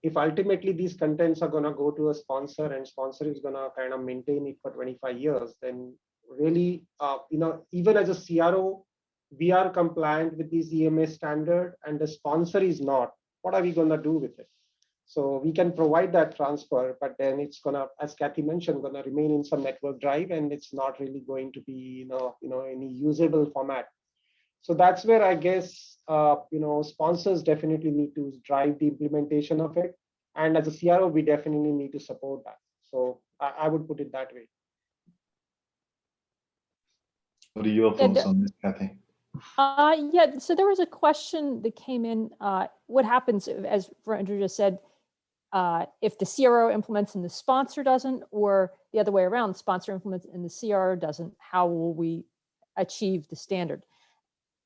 Speaker 4: If ultimately these contents are going to go to a sponsor and sponsor is going to kind of maintain it for 25 years, then really, even as a CRO, we are compliant with this EMS standard and the sponsor is not. What are we going to do with it? So we can provide that transfer, but then it's going to, as Kathy mentioned, going to remain in some network drive and it's not really going to be, any usable format. So that's where I guess, sponsors definitely need to drive the implementation of it. And as a CRO, we definitely need to support that. So I would put it that way.
Speaker 3: What are your thoughts on this, Kathy?
Speaker 5: Yeah, so there was a question that came in. What happens, as Virendra just said, if the CRO implements and the sponsor doesn't, or the other way around, the sponsor implements and the CRO doesn't, how will we achieve the standard?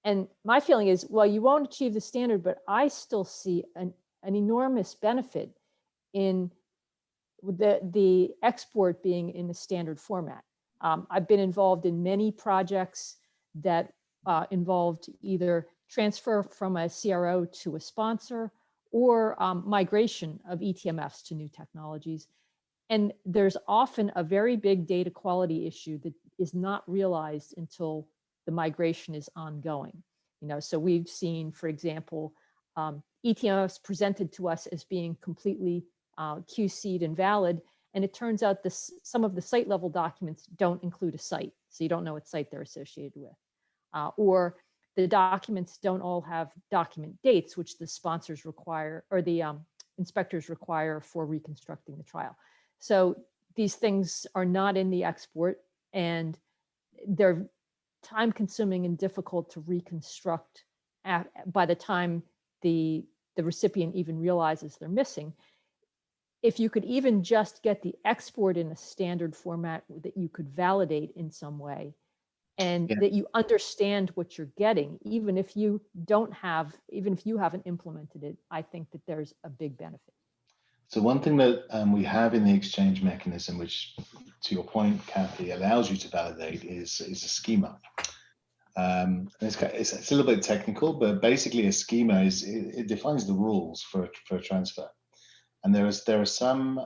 Speaker 5: And my feeling is, well, you won't achieve the standard, but I still see an enormous benefit in the export being in the standard format. I've been involved in many projects that involved either transfer from a CRO to a sponsor or migration of eTMFs to new technologies. And there's often a very big data quality issue that is not realized until the migration is ongoing. So we've seen, for example, eTMFs presented to us as being completely QC'd and valid, and it turns out some of the site level documents don't include a site, so you don't know what site they're associated with. Or the documents don't all have document dates, which the sponsors require, or the inspectors require for reconstructing the trial. So these things are not in the export, and they're time consuming and difficult to reconstruct by the time the recipient even realizes they're missing. If you could even just get the export in a standard format that you could validate in some way, and that you understand what you're getting, even if you haven't implemented it, I think that there's a big benefit.
Speaker 3: So one thing that we have in the exchange mechanism, which, to your point, Kathy, allows you to validate is a schema. It's a little bit technical, but basically a schema it defines the rules for a transfer. And there are some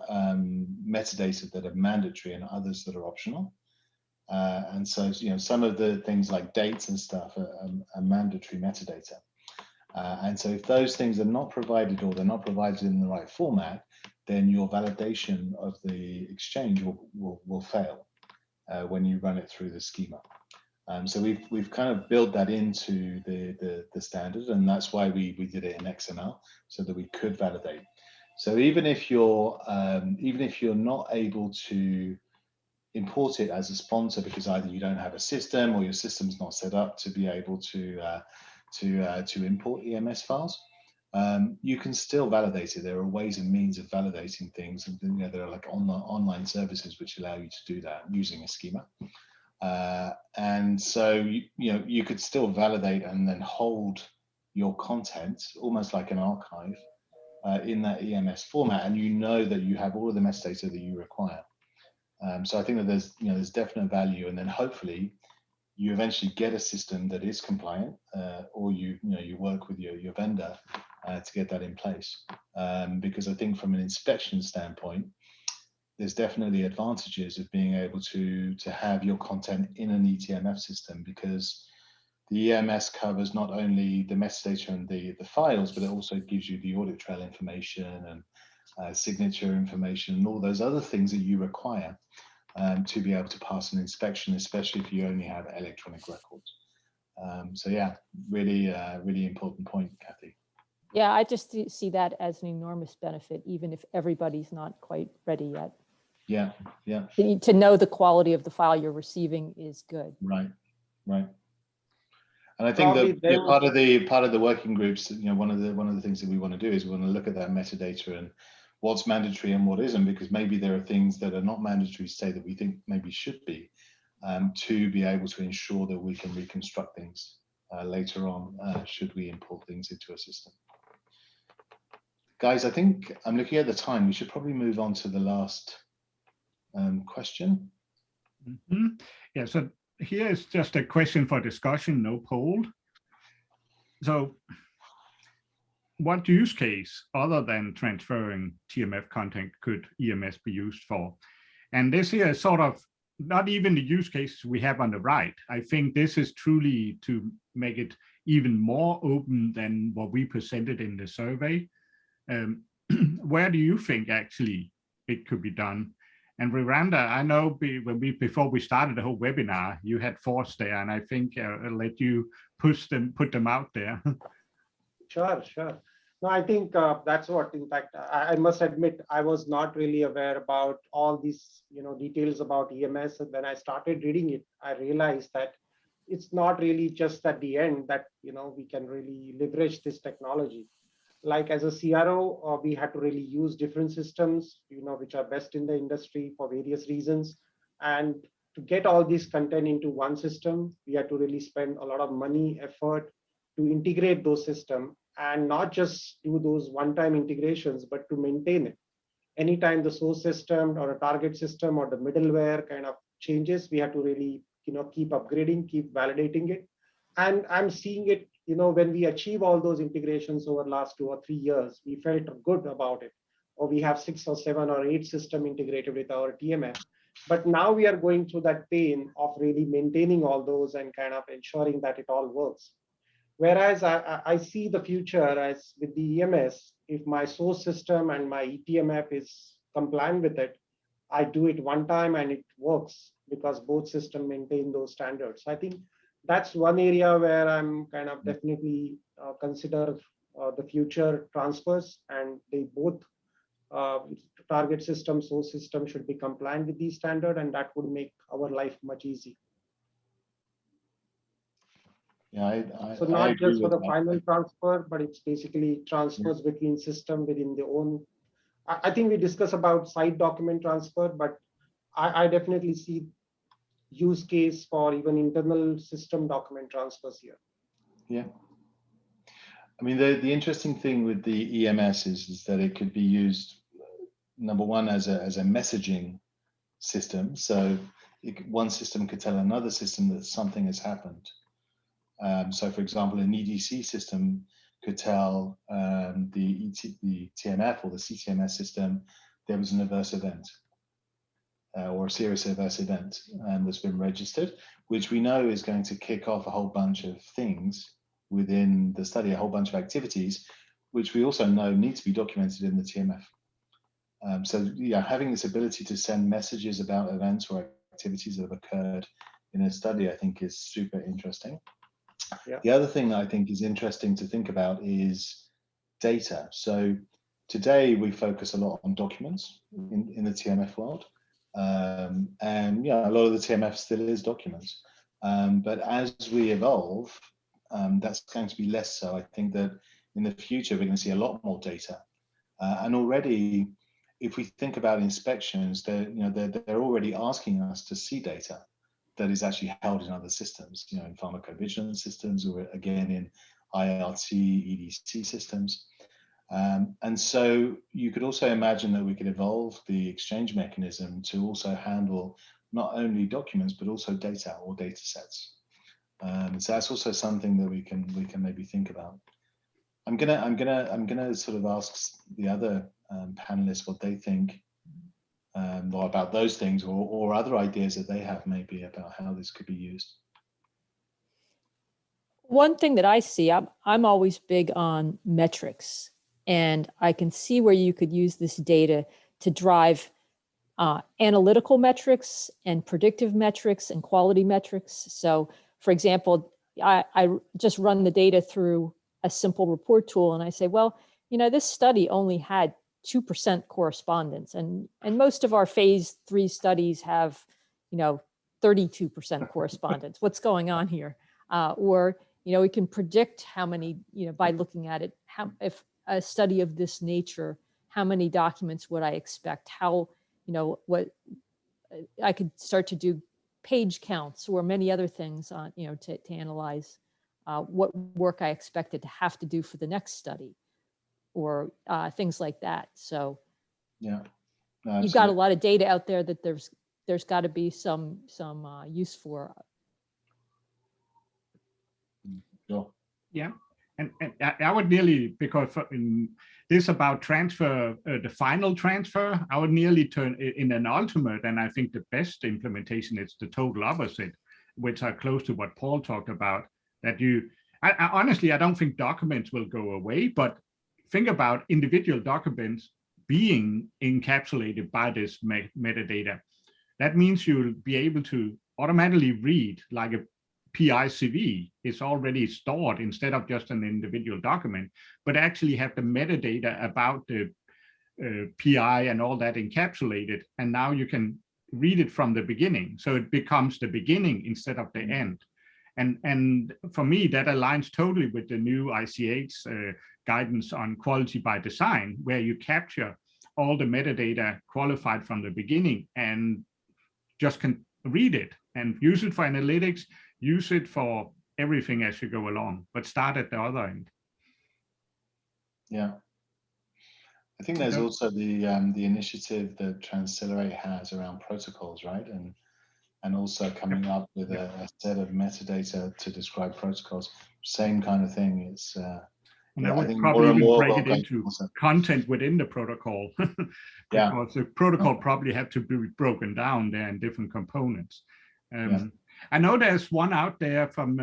Speaker 3: metadata that are mandatory and others that are optional. And so, some of the things like dates and stuff are mandatory metadata. And so if those things are not provided, or they're not provided in the right format, then your validation of the exchange will fail when you run it through the schema. So we've kind of built that into the standard, and that's why we did it in XML, so that we could validate. So even if you're not able to import it as a sponsor because either you don't have a system or your system's not set up to be able to import EMS files, you can still validate it. There are ways and means of validating things, and there are like online services which allow you to do that using a schema. And so you could still validate and then hold your content almost like an archive in that EMS format, and that you have all of the metadata that you require. So I think that there's definite value, and then hopefully you eventually get a system that is compliant, or you work with your vendor to get that in place. Because I think from an inspection standpoint, there's definitely advantages of being able to have your content in an eTMF system, because the EMS covers not only the metadata and the files, but it also gives you the audit trail information and signature information and all those other things that you require to be able to pass an inspection, especially if you only have electronic records. So yeah, really important point, Kathy.
Speaker 5: Yeah, I just see that as an enormous benefit, even if everybody's not quite ready yet.
Speaker 3: Yeah.
Speaker 5: To know the quality of the file you're receiving is good.
Speaker 3: Right. And I think that part of the working groups, one of the things that we want to do is we want to look at that metadata and what's mandatory and what isn't, because maybe there are things that are not mandatory today that we think maybe should be, to be able to ensure that we can reconstruct things later on, should we import things into a system. Guys, I think I'm looking at the time. We should probably move on to the last question.
Speaker 1: Mm-hmm. Yeah, so here is just a question for discussion, no poll. So what use case other than transferring TMF content could EMS be used for? And this here is sort of not even the use cases we have on the right. I think this is truly to make it even more open than what we presented in the survey. Where do you think actually it could be done? And Riranda, I know before we started the whole webinar, you had thoughts there, and I think I'll let you put them out there.
Speaker 4: Sure. No, I think that's what, in fact, I must admit, I was not really aware about all these, details about EMS. And when I started reading it, I realized that it's not really just at the end that, we can really leverage this technology. Like as a CRO, we had to really use different systems, which are best in the industry for various reasons. And to get all this content into one system, we had to really spend a lot of money, effort to integrate those systems, and not just do those one-time integrations, but to maintain it. Anytime the source system or a target system or the middleware kind of changes, we have to really, keep upgrading, keep validating it. And I'm seeing it, when we achieve all those integrations over the last 2 or 3 years, we felt good about it. Or we have 6 or 7 or 8 systems integrated with our TMF. But now we are going through that pain of really maintaining all those and kind of ensuring that it all works. Whereas I see the future as with the EMS, if my source system and my eTMF is compliant with it, I do it one time and it works because both systems maintain those standards. I think that's one area where I'm kind of definitely consider the future transfers, and they both target system, source system should be compliant with these standards, and that would make our life much easier.
Speaker 3: Yeah,
Speaker 4: so not just for the final transfer, but it's basically transfers between system within their own. I think we discussed about site document transfer, but I definitely see use case for even internal system document transfers here.
Speaker 3: Yeah. I mean, the interesting thing with the EMS is that it could be used, number one, as a messaging system. So one system could tell another system that something has happened. So, for example, an EDC system could tell the TMF or the CTMS system there was an adverse event or a serious adverse event that's been registered, which we know is going to kick off a whole bunch of things within the study, a whole bunch of activities, which we also know need to be documented in the TMF. So, yeah, having this ability to send messages about events or activities that have occurred in a study, I think, is super interesting. Yeah. The other thing that I think is interesting to think about is data. So today we focus a lot on documents in the TMF world. And yeah, a lot of the TMF still is documents. But as we evolve, that's going to be less so. I think that in the future, we're going to see a lot more data. And already, if we think about inspections, they're already asking us to see data that is actually held in other systems, in pharmacovigilance systems, or again in IRT, EDC systems. And so you could also imagine that we could evolve the exchange mechanism to also handle not only documents, but also data or data sets. So that's also something that we can maybe think about. I'm gonna sort of ask the other panelists what they think or about those things, or other ideas that they have maybe about how this could be used.
Speaker 5: One thing that I see, I'm always big on metrics, and I can see where you could use this data to drive analytical metrics and predictive metrics and quality metrics. So, for example, I just run the data through a simple report tool, and I say, well, this study only had 2% correspondence, and most of our phase 3 studies have 32% correspondence. What's going on here? Or we can predict how many, by looking at it, if a study of this nature, how many documents would I expect? How, what I could start to do page counts or many other things on, to analyze what work I expected to have to do for the next study or things like that. So
Speaker 3: yeah, no,
Speaker 5: you've got a lot of data out there that there's got to be some use for.
Speaker 3: Sure.
Speaker 1: Yeah, and I would nearly, because in this about transfer, the final transfer, I would nearly turn in an ultimate, and I think the best implementation is the total opposite, which are close to what Paul talked about, that I honestly, I don't think documents will go away, but think about individual documents being encapsulated by this metadata. That means you'll be able to automatically read, like a PI CV is already stored instead of just an individual document, but actually have the metadata about the PI and all that encapsulated. And now you can read it from the beginning. So it becomes the beginning instead of the end. And for me, that aligns totally with the new ICH guidance on quality by design, where you capture all the metadata qualified from the beginning and just can read it and use it for analytics, use it for everything as you go along, but start at the other end.
Speaker 3: Yeah. I think there's also the initiative that Transcelerate has around protocols, right? And also coming up with a set of metadata to describe protocols. Same kind of thing. It's
Speaker 1: and I would
Speaker 3: think
Speaker 1: probably
Speaker 3: more and
Speaker 1: even
Speaker 3: more
Speaker 1: break it into content within the protocol, because the protocol probably have to be broken down there in different components. I know there's one out there from,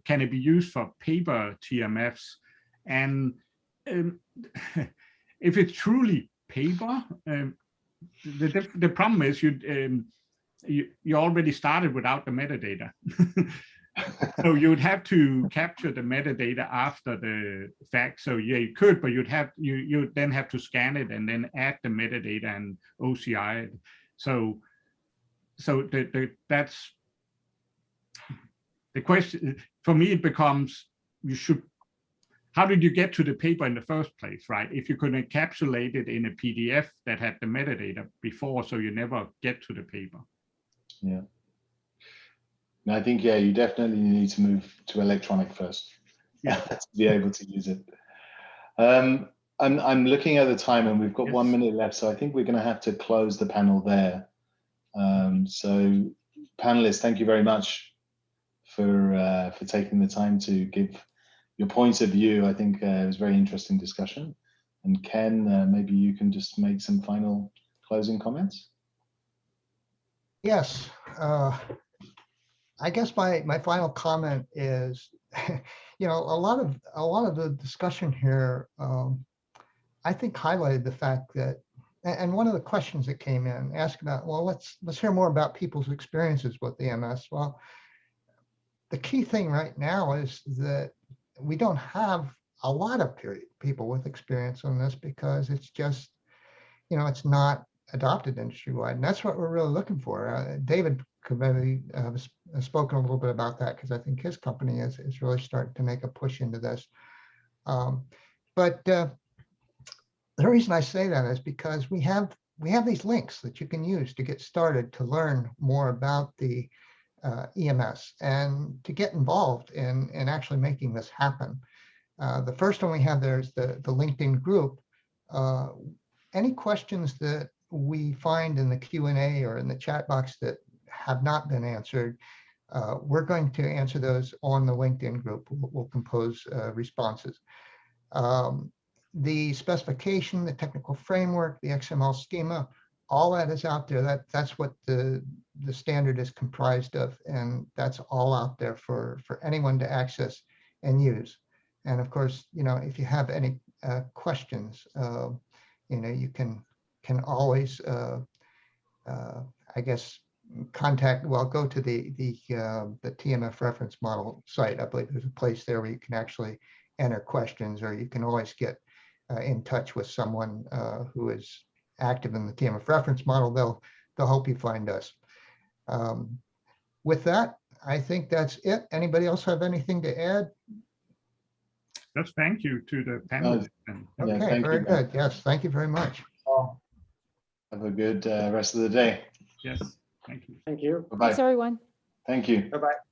Speaker 1: can it be used for paper TMFs? And if it's truly paper, the problem is you already started without the metadata. So you'd have to capture the metadata after the fact. So yeah, you could, but you'd then have to scan it and then add the metadata and OCI it. So that's the question. For me, it becomes, how did you get to the paper in the first place, right? If you could encapsulate it in a PDF that had the metadata before, so you never get to the paper.
Speaker 3: Yeah. No, I think, you definitely need to move to electronic first to be able to use it. I'm looking at the time and we've got 1 minute left, so I think we're going to have to close the panel there. So panelists, thank you very much for taking the time to give your points of view. I think it was a very interesting discussion. And Ken, maybe you can just make some final closing comments.
Speaker 2: Yes. I guess my final comment is, a lot of the discussion here, I think highlighted the fact that, and one of the questions that came in asked about, well, let's hear more about people's experiences with EMS. Well, the key thing right now is that we don't have a lot of people with experience on this, because it's just, it's not adopted industry-wide, and that's what we're really looking for. David could maybe have spoken a little bit about that, because I think his company is really starting to make a push into this. But the reason I say that is because we have these links that you can use to get started to learn more about the EMS and to get involved in actually making this happen. The first one we have there is the LinkedIn group. Any questions that we find in the Q&A or in the chat box that have not been answered, we're going to answer those on the LinkedIn group. We'll compose responses. The specification, the technical framework, the XML schema, all that is out there. That's what the standard is comprised of, and that's all out there for anyone to access and use. And of course, if you have any questions, you can always, I guess, go to the TMF reference model site. I believe there's a place there where you can actually enter questions, or you can always get in touch with someone who is active in the TMF reference model. They'll help you find us. With that, I think that's it. Anybody else have anything to add?
Speaker 1: just thank you to the panelists. And
Speaker 3: Yeah,
Speaker 2: Okay,
Speaker 3: thank
Speaker 2: very
Speaker 3: you.
Speaker 2: good. Yes, thank you very much.
Speaker 3: Have a good rest of the day.
Speaker 1: yes, thank you.
Speaker 4: Thank you.
Speaker 3: Bye-bye.
Speaker 5: Thanks, everyone.
Speaker 3: Thank you.
Speaker 4: Bye-bye.